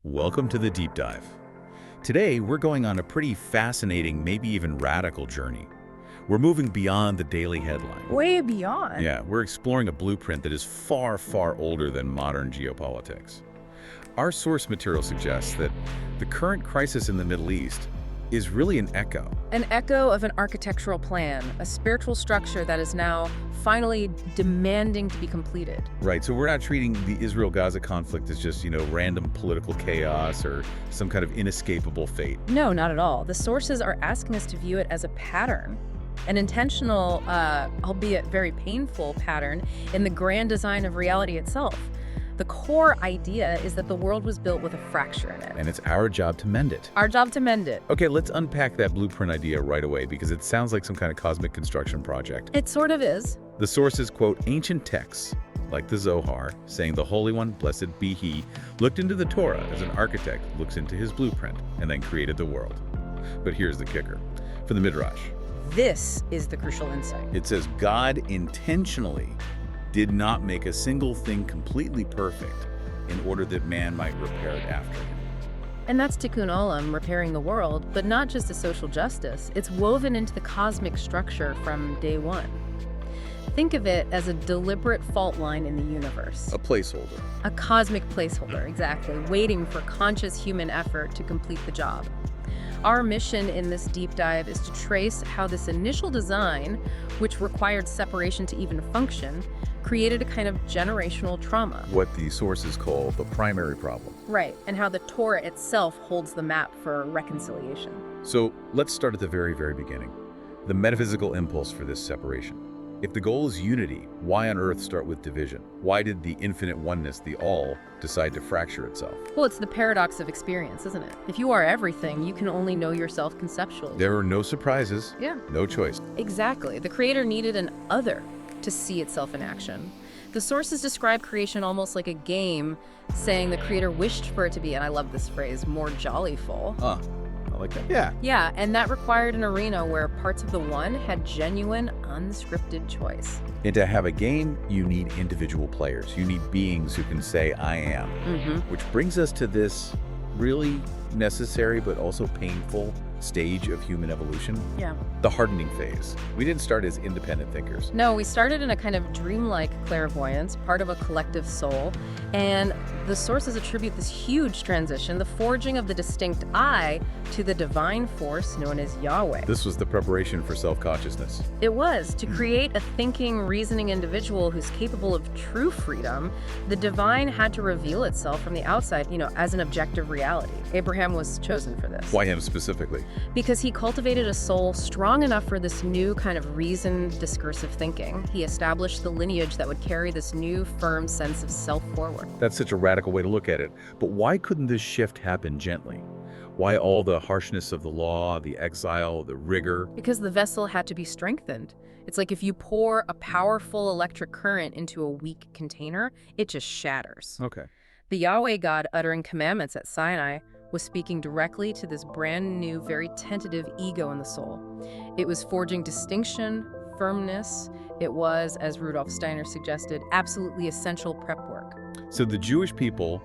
Welcome to the Deep Dive. Today, we're going on a pretty fascinating, maybe even radical journey. We're moving beyond the daily headline. Way beyond. Yeah, we're exploring a blueprint that is far, far older than modern geopolitics. Our source material suggests that the current crisis in the Middle East is really an echo. An echo of an architectural plan, a spiritual structure that is now finally demanding to be completed. Right, so we're not treating the Israel-Gaza conflict as just, random political chaos or some kind of inescapable fate. No, not at all. The sources are asking us to view it as a pattern, an intentional, albeit very painful pattern in the grand design of reality itself. The core idea is that the world was built with a fracture in it. And it's our job to mend it. Our job to mend it. Okay, let's unpack that blueprint idea right away because it sounds like some kind of cosmic construction project. It sort of is. The sources quote ancient texts, like the Zohar, saying the Holy One, blessed be He, looked into the Torah as an architect looks into his blueprint and then created the world. But here's the kicker. For the midrash, This is the crucial insight. it says God intentionally did not make a single thing completely perfect in order that man might repair it after him. And that's tikkun olam, repairing the world, but not just a social justice. It's woven into the cosmic structure from day one. Think of it as a deliberate fault line in the universe. A placeholder. A cosmic placeholder, exactly, waiting for conscious human effort to complete the job. Our mission in this deep dive is to trace how this initial design, which required separation to even function, created a kind of generational trauma. What the sources call the primary problem. Right, and how the Torah itself holds the map for reconciliation. So let's start at the very, very beginning. The metaphysical impulse for this separation. If the goal is unity, why on earth start with division? Why did the infinite oneness, the all, decide to fracture itself? Well, it's the paradox of experience, isn't it? If you are everything, you can only know yourself conceptually. There are no surprises, Yeah. no choice. Exactly. The creator needed an other to see itself in action. The sources describe creation almost like a game, saying the creator wished for it to be, and I love this phrase, more jollyful. I like that. Yeah. Yeah, and that required an arena where parts of the one had genuine, unscripted choice. And to have a game, you need individual players. You need beings who can say, I am. Which brings us to this really necessary but also painful stage of human evolution, Yeah. the hardening phase. We didn't start as independent thinkers. No, we started in a kind of dreamlike clairvoyance, part of a collective soul, and the sources attribute this huge transition, the forging of the distinct I, to the divine force known as Yahweh. This was the preparation for self-consciousness. It was. To create a thinking, reasoning individual who's capable of true freedom, the divine had to reveal itself from the outside, as an objective reality. Abraham was chosen for this. Why him specifically? Because he cultivated a soul strong enough for this new kind of reasoned, discursive thinking. He established the lineage that would carry this new, firm sense of self forward. That's such a radical way to look at it. But why couldn't this shift happen gently? Why all the harshness of the law, the exile, the rigor? Because the vessel had to be strengthened. It's like if you pour a powerful electric current into a weak container, it just shatters. Okay. The Yahweh God uttering commandments at Sinai was speaking directly to this brand new, very tentative ego in the soul. It was forging distinction, firmness. It was, as Rudolf Steiner suggested, absolutely essential prep work. So the Jewish people,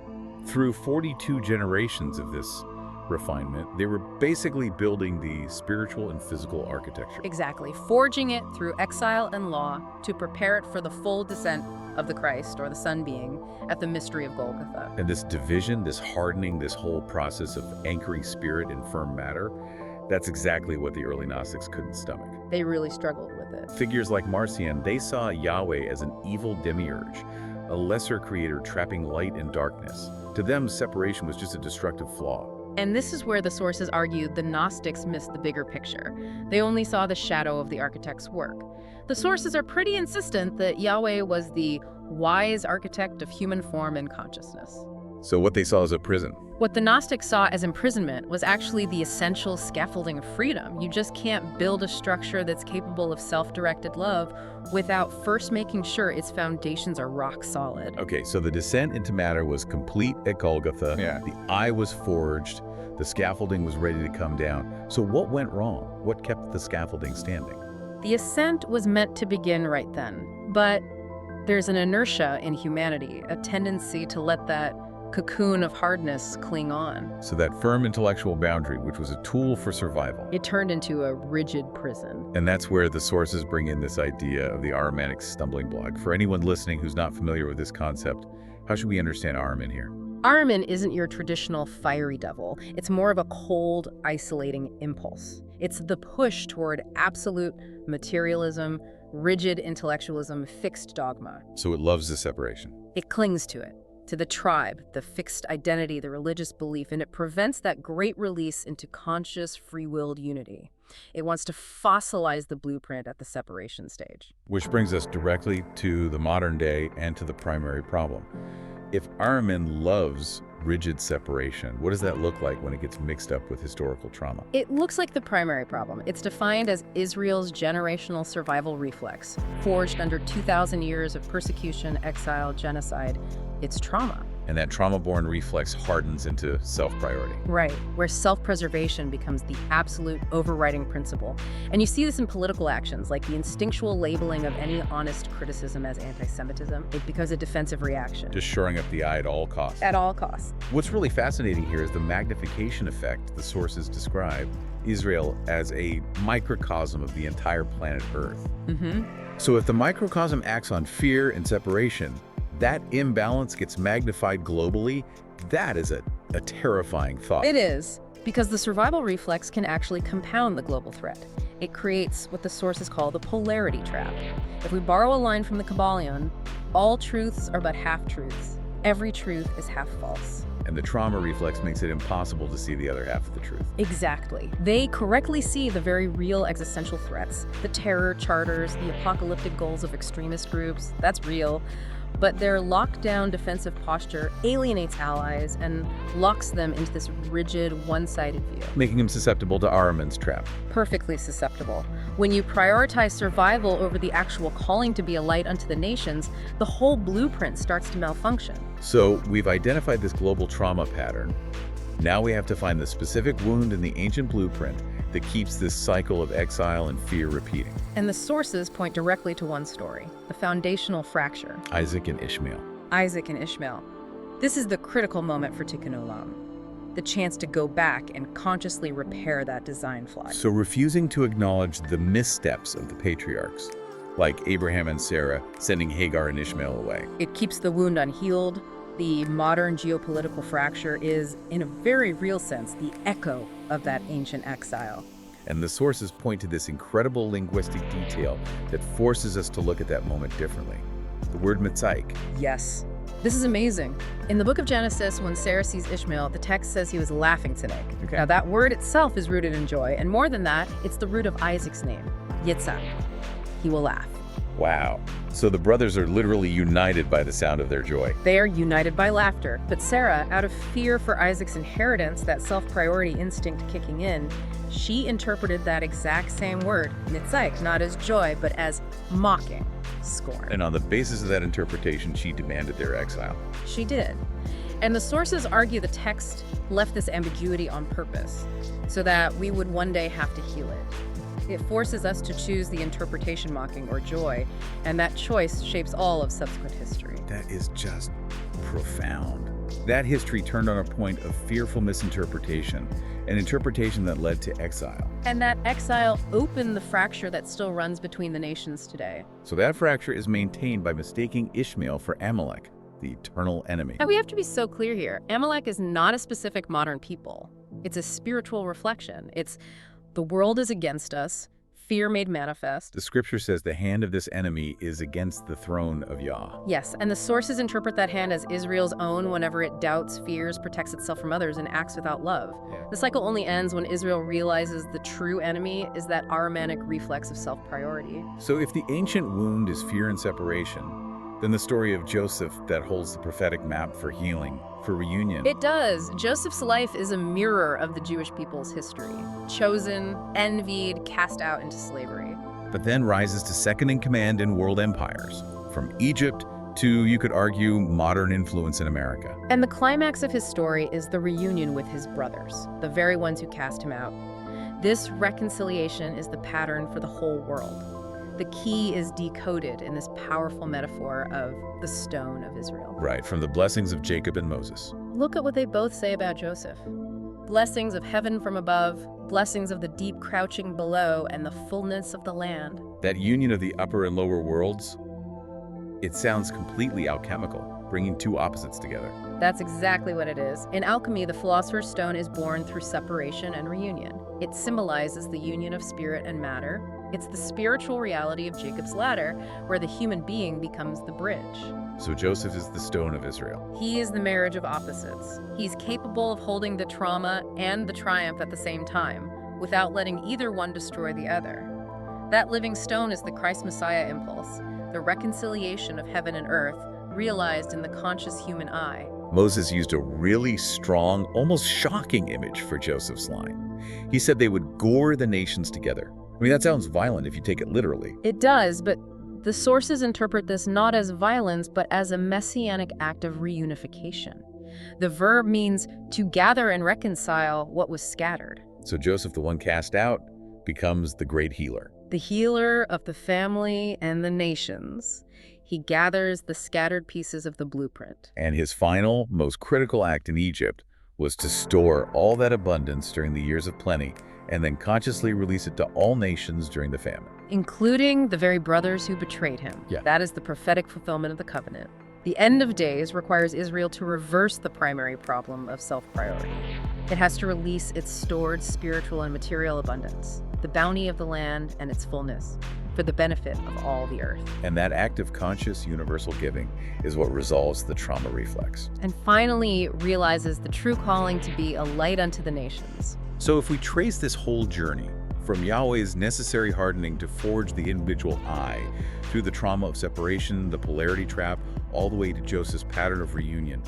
through 42 generations of this refinement, they were basically building the spiritual and physical architecture. Exactly, forging it through exile and law to prepare it for the full descent of the Christ, or the Son being, at the mystery of Golgotha. And this division, this hardening, this whole process of anchoring spirit in firm matter, that's exactly what the early Gnostics couldn't stomach. They really struggled with it. Figures like Marcion, they saw Yahweh as an evil demiurge, a lesser creator trapping light and darkness. To them, separation was just a destructive flaw. And this is where the sources argued the Gnostics missed the bigger picture. They only saw the shadow of the architect's work. The sources are pretty insistent that Yahweh was the wise architect of human form and consciousness. So what they saw as a prison. What the Gnostics saw as imprisonment was actually the essential scaffolding of freedom. You just can't build a structure that's capable of self-directed love without first making sure its foundations are rock solid. Okay, so the descent into matter was complete at Golgotha. Yeah. The eye was forged. The scaffolding was ready to come down. So what went wrong? What kept the scaffolding standing? The ascent was meant to begin right then, but there's an inertia in humanity, a tendency to let that cocoon of hardness cling on. So that firm intellectual boundary, which was a tool for survival. It turned into a rigid prison. And that's where the sources bring in this idea of the Ahrimanic stumbling block. For anyone listening who's not familiar with this concept, how should we understand Ahriman here? Ahriman isn't your traditional fiery devil. It's more of a cold, isolating impulse. It's the push toward absolute materialism, rigid intellectualism, fixed dogma. So it loves the separation. It clings to it, to the tribe, the fixed identity, the religious belief, and it prevents that great release into conscious, free-willed unity. It wants to fossilize the blueprint at the separation stage. Which brings us directly to the modern day and to the primary problem. If Ahriman loves rigid separation, what does that look like when it gets mixed up with historical trauma? It looks like the primary problem. It's defined as Israel's generational survival reflex, forged under 2,000 years of persecution, exile, genocide. It's trauma. And that trauma-born reflex hardens into self-priority. Right, where self-preservation becomes the absolute overriding principle. And you see this in political actions, like the instinctual labeling of any honest criticism as anti-Semitism. It becomes a defensive reaction. Just shoring up the eye at all costs. At all costs. What's really fascinating here is the magnification effect the sources describe Israel as a microcosm of the entire planet Earth. So if the microcosm acts on fear and separation, that imbalance gets magnified globally. That is a terrifying thought. It is, because the survival reflex can actually compound the global threat. It creates what the sources call the polarity trap. If we borrow a line from the Kabbalion, all truths are but half-truths. Every truth is half false. And the trauma reflex makes it impossible to see the other half of the truth. Exactly. They correctly see the very real existential threats, the terror charters, the apocalyptic goals of extremist groups. That's real. But their lockdown defensive posture alienates allies and locks them into this rigid, one-sided view. Making them susceptible to Ahriman's trap. Perfectly susceptible. When you prioritize survival over the actual calling to be a light unto the nations, the whole blueprint starts to malfunction. So we've identified this global trauma pattern. Now we have to find the specific wound in the ancient blueprint that keeps this cycle of exile and fear repeating. And the sources point directly to one story, the foundational fracture. Isaac and Ishmael. Isaac and Ishmael. This is the critical moment for Tikkun Olam, the chance to go back and consciously repair that design flaw. So refusing to acknowledge the missteps of the patriarchs, like Abraham and Sarah sending Hagar and Ishmael away. It keeps the wound unhealed. The modern geopolitical fracture is, in a very real sense, the echo of that ancient exile. And the sources point to this incredible linguistic detail that forces us to look at that moment differently. The word mitzaik. Yes. This is amazing. In the book of Genesis, when Sarah sees Ishmael, the text says he was laughing to Nick. Okay. Now, that word itself is rooted in joy, and more than that, it's the root of Isaac's name, Yitzhak. He will laugh. Wow. So the brothers are literally united by the sound of their joy. They are united by laughter. But Sarah, out of fear for Isaac's inheritance, that self-priority instinct kicking in, she interpreted that exact same word, mitzaik, not as joy, but as mocking, scorn. And on the basis of that interpretation, she demanded their exile. She did. And the sources argue the text left this ambiguity on purpose, so that we would one day have to heal it. It forces us to choose the interpretation mocking or joy, and that choice shapes all of subsequent history. That is just profound. That history turned on a point of fearful misinterpretation, an interpretation that led to exile. And that exile opened the fracture that still runs between the nations today. So that fracture is maintained by mistaking Ishmael for Amalek, the eternal enemy. Now we have to be so clear here. Amalek is not a specific modern people. It's a spiritual reflection. It's the world is against us, fear made manifest. The scripture says the hand of this enemy is against the throne of Yah. Yes, and the sources interpret that hand as Israel's own whenever it doubts, fears, protects itself from others, and acts without love. Yeah. The cycle only ends when Israel realizes the true enemy is that Ahrimanic reflex of self-priority. So if the ancient wound is fear and separation, then the story of Joseph that holds the prophetic map for healing, for reunion. It does. Joseph's life is a mirror of the Jewish people's history. Chosen, envied, cast out into slavery. But then rises to second in command in world empires, from Egypt to, you could argue, modern influence in America. And the climax of his story is the reunion with his brothers, the very ones who cast him out. This reconciliation is the pattern for the whole world. The key is decoded in this powerful metaphor of the stone of Israel. Right, from the blessings of Jacob and Moses. Look at what they both say about Joseph. Blessings of heaven from above, blessings of the deep crouching below, and the fullness of the land. That union of the upper and lower worlds, it sounds completely alchemical, bringing two opposites together. That's exactly what it is. In alchemy, the philosopher's stone is born through separation and reunion. It symbolizes the union of spirit and matter. It's the spiritual reality of Jacob's ladder, where the human being becomes the bridge. So Joseph is the stone of Israel. He is the marriage of opposites. He's capable of holding the trauma and the triumph at the same time, without letting either one destroy the other. That living stone is the Christ Messiah impulse, the reconciliation of heaven and earth, realized in the conscious human eye. Moses used a really strong, almost shocking image for Joseph's line. He said they would gore the nations together. I mean, that sounds violent if you take it literally. It does, but the sources interpret this not as violence, but as a messianic act of reunification. The verb means to gather and reconcile what was scattered. So Joseph, the one cast out, becomes the great healer. The healer of the family and the nations. He gathers the scattered pieces of the blueprint. And his final, most critical act in Egypt was to store all that abundance during the years of plenty and then consciously release it to all nations during the famine. Including the very brothers who betrayed him. Yeah. That is the prophetic fulfillment of the covenant. The end of days requires Israel to reverse the primary problem of self-priority. It has to release its stored spiritual and material abundance, the bounty of the land and its fullness, for the benefit of all the earth. And that act of conscious universal giving is what resolves the trauma reflex. And finally realizes the true calling to be a light unto the nations. So if we trace this whole journey, from Yahweh's necessary hardening to forge the individual I, through the trauma of separation, the polarity trap, all the way to Joseph's pattern of reunion,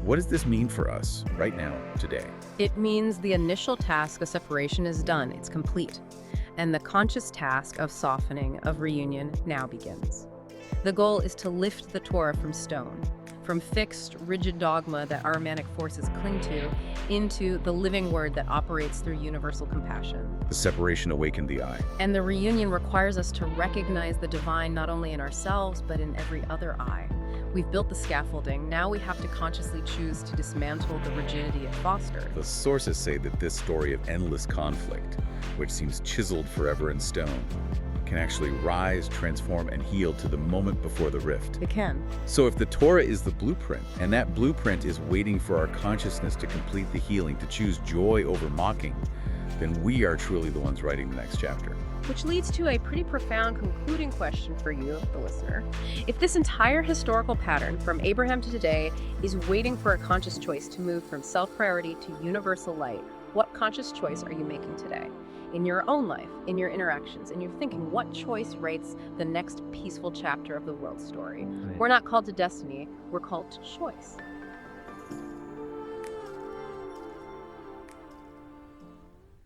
what does this mean for us right now, today? It means the initial task of separation is done, it's complete, and the conscious task of softening, of reunion, now begins. The goal is to lift the Torah from stone, from fixed, rigid dogma that Aramanic forces cling to, into the living word that operates through universal compassion. The separation awakened the I. And the reunion requires us to recognize the divine not only in ourselves, but in every other I. We've built the scaffolding, now we have to consciously choose to dismantle the rigidity it fostered. The sources say that this story of endless conflict, which seems chiseled forever in stone, can actually rise, transform, and heal to the moment before the rift. It can. So if the Torah is the blueprint, and that blueprint is waiting for our consciousness to complete the healing, to choose joy over mocking, then we are truly the ones writing the next chapter. Which leads to a pretty profound concluding question for you, the listener. If this entire historical pattern from Abraham to today is waiting for a conscious choice to move from self-priority to universal light, what conscious choice are you making today? In your own life, in your interactions, in your thinking, what choice writes the next peaceful chapter of the world's story? We're not called to destiny, we're called to choice.